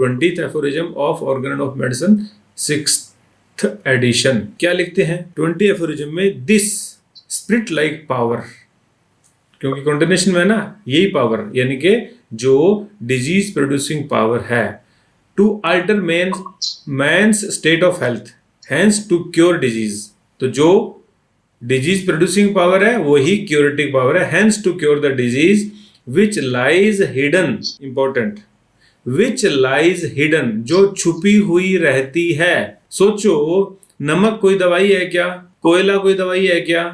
20th aphorism of organon of medicine 6th edition. क्या लिखते हैं 20 एफोरिज्म में? दिस स्पिरिट लाइक पावर, क्योंकि कंटिन्यूशन में ना यही पावर, यानी कि जो डिजीज प्रोड्यूसिंग पावर है, to alter man's state of health, hence to cure disease. तो जो डिजीज प्रोड्यूसिंग पावर है वही क्यूरेटिव पावर है, hence to cure the disease which lies hidden, important, which lies hidden, जो छुपी हुई रहती है। सोचो, नमक कोई दवाई है क्या? कोयला कोई दवाई है क्या?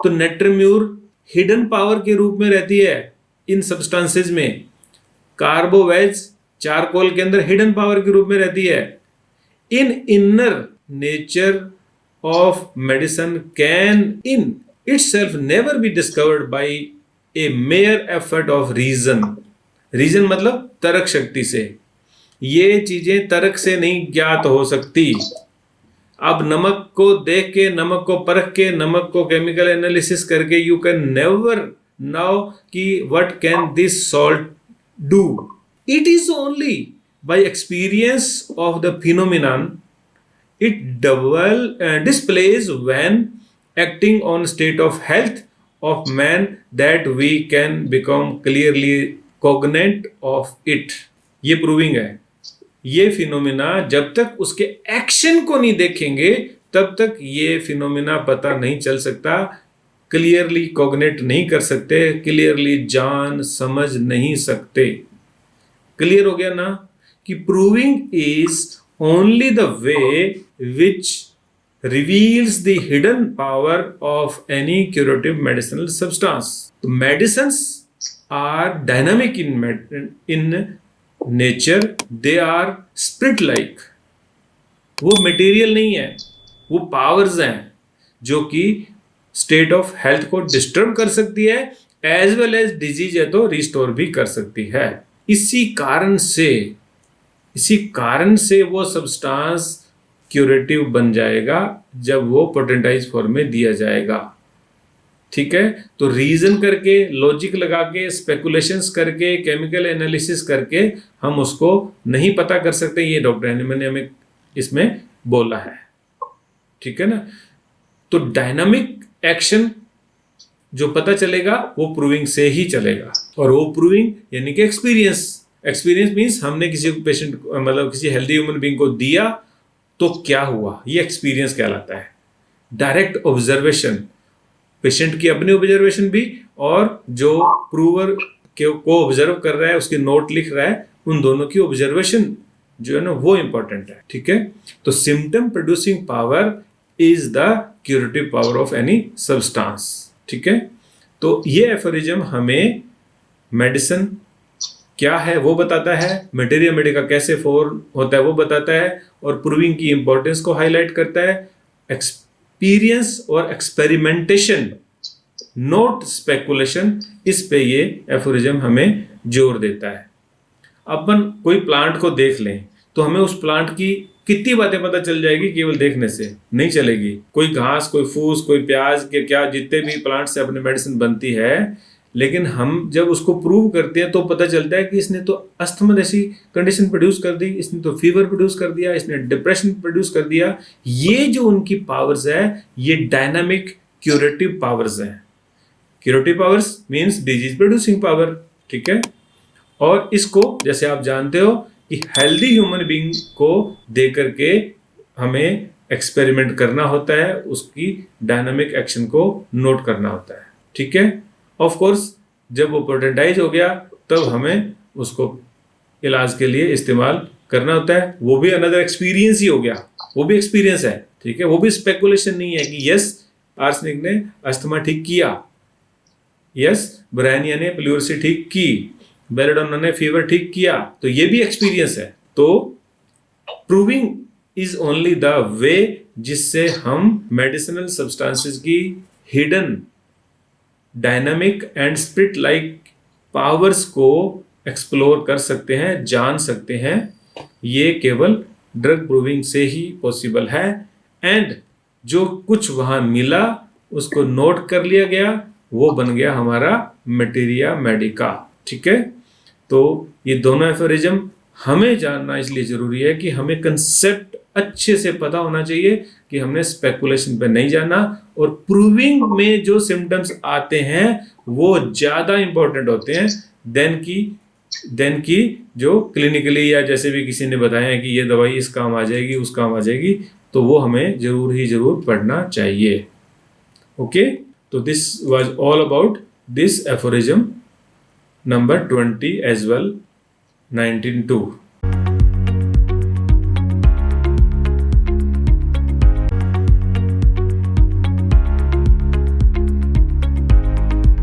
तो नेट्रीम्यूर हिडन पावर के रूप में रहती है इन सब्सटेंसेस में। कार्बोवेज चारकोल के अंदर हिडन पावर के रूप में रहती है। In inner nature of medicine can in itself never be discovered by a mere effort of reason. Reason मतलब तर्क शक्ति से। ये चीजें तर्क से नहीं ज्ञात हो सकती। अब नमक को देख के, नमक को परख के, नमक को केमिकल एनालिसिस करके यू कैन नेवर नाउ कि what can this salt do. It is only by experience of the phenomenon it displays when acting on state of health of man that we can become clearly cognate of it। ये proving है। ये phenomena जब तक उसके action को नहीं देखेंगे तब तक ये फिनोमिना पता नहीं चल सकता, क्लियरली कॉग्नेट नहीं कर सकते, क्लियरली जान समझ नहीं सकते। क्लियर हो गया ना कि proving is only the way which reveals the hidden power of any curative medicinal substance। तो medicines are dynamic in nature, they are spirit like। वो material नहीं है, वो powers हैं जो कि state of health को disturb कर सकती है, as well as disease है तो restore भी कर सकती है। इसी कारण से वो सब्सटेंस क्यूरेटिव बन जाएगा जब वो पोटेंटाइज फॉर्म में दिया जाएगा। ठीक है, तो रीजन करके, लॉजिक लगा के, स्पेकुलेशंस करके, केमिकल एनालिसिस करके हम उसको नहीं पता कर सकते। ये डॉक्टर हैनीमैन ने हमें इसमें बोला है। ठीक है ना। तो डायनामिक एक्शन जो पता चलेगा वो प्रूविंग से ही चलेगा, और वो प्रूविंग यानी कि एक्सपीरियंस मीन्स हमने किसी पेशेंट मतलब किसी हेल्दी ह्यूमन बीइंग को दिया तो क्या हुआ, ये एक्सपीरियंस कहलाता है। डायरेक्ट ऑब्जर्वेशन, पेशेंट की अपनी ऑब्जर्वेशन भी और जो प्रूवर को ऑब्जर्व कर रहा है, उसके नोट लिख रहा है, उन दोनों की ऑब्जर्वेशन जो है ना वो इंपॉर्टेंट है। ठीक है, तो symptom producing power is the curative power of any substance. ठीक है, तो ये एफोरिज्म हमें मेडिसिन क्या है वो बताता है, मटेरिया मेडिका कैसे फॉर्म होता है वो बताता है, और प्रूविंग की इंपॉर्टेंस को हाईलाइट करता है। एक्सपीरियंस और एक्सपेरिमेंटेशन, नोट स्पेकुलेशन, इस पे ये एफोरिज्म हमें जोर देता है। अपन कोई प्लांट को देख लें तो हमें उस प्लांट की कितनी बातें पता चल जाएगी, केवल देखने से नहीं चलेगी। कोई घास, कोई फूस, कोई प्याज के क्या जितने भी प्लांट से अपनी मेडिसिन बनती है, लेकिन हम जब उसको प्रूव करते हैं तो पता चलता है कि इसने तो अस्थमा जैसी कंडीशन प्रोड्यूस कर दी, इसने तो फीवर प्रोड्यूस कर दिया, इसने डिप्रेशन प्रोड्यूस कर दिया। ये जो उनकी पावर्स है ये डायनामिक क्यूरेटिव पावर्स हैं। Curative powers means disease producing power. ठीक है, और इसको जैसे आप जानते हो कि हेल्दी ह्यूमन बीइंग को दे करके हमें एक्सपेरिमेंट करना होता है, उसकी डायनामिक एक्शन को नोट करना होता है। ठीक है, ऑफ कोर्स जब वो पोटेंटाइज हो गया तब हमें उसको इलाज के लिए इस्तेमाल करना होता है। वो भी अनदर एक्सपीरियंस ही हो गया, वो भी एक्सपीरियंस है। ठीक है, वो भी स्पेकुलेशन नहीं है कि यस आर्सेनिक ने अस्थमा ठीक किया, यस ब्रायनिया ने प्लूरसी ठीक की, बेलेडोना ने फीवर ठीक किया, तो ये भी एक्सपीरियंस है। तो proving is only the way जिससे हम मेडिसिनल सब्सटेंसेस की hidden dynamic and spirit like powers को एक्सप्लोर कर सकते हैं, जान सकते हैं। ये केवल ड्रग प्रूविंग से ही पॉसिबल है। एंड जो कुछ वहां मिला उसको नोट कर लिया गया, वो बन गया हमारा मटेरिया मेडिका। ठीक है, तो ये दोनों एफोरिज्म हमें जानना इसलिए ज़रूरी है कि हमें कंसेप्ट अच्छे से पता होना चाहिए कि हमने स्पेकुलेशन पे नहीं जाना, और प्रूविंग में जो सिम्टम्स आते हैं वो ज़्यादा इंपॉर्टेंट होते हैं देन की जो क्लिनिकली या जैसे भी किसी ने बताया कि ये दवाई इस काम आ जाएगी उस काम आ जाएगी, तो वो हमें ज़रूर पढ़ना चाहिए। ओके, तो this was all about this aphorism number 20 as well 19.2।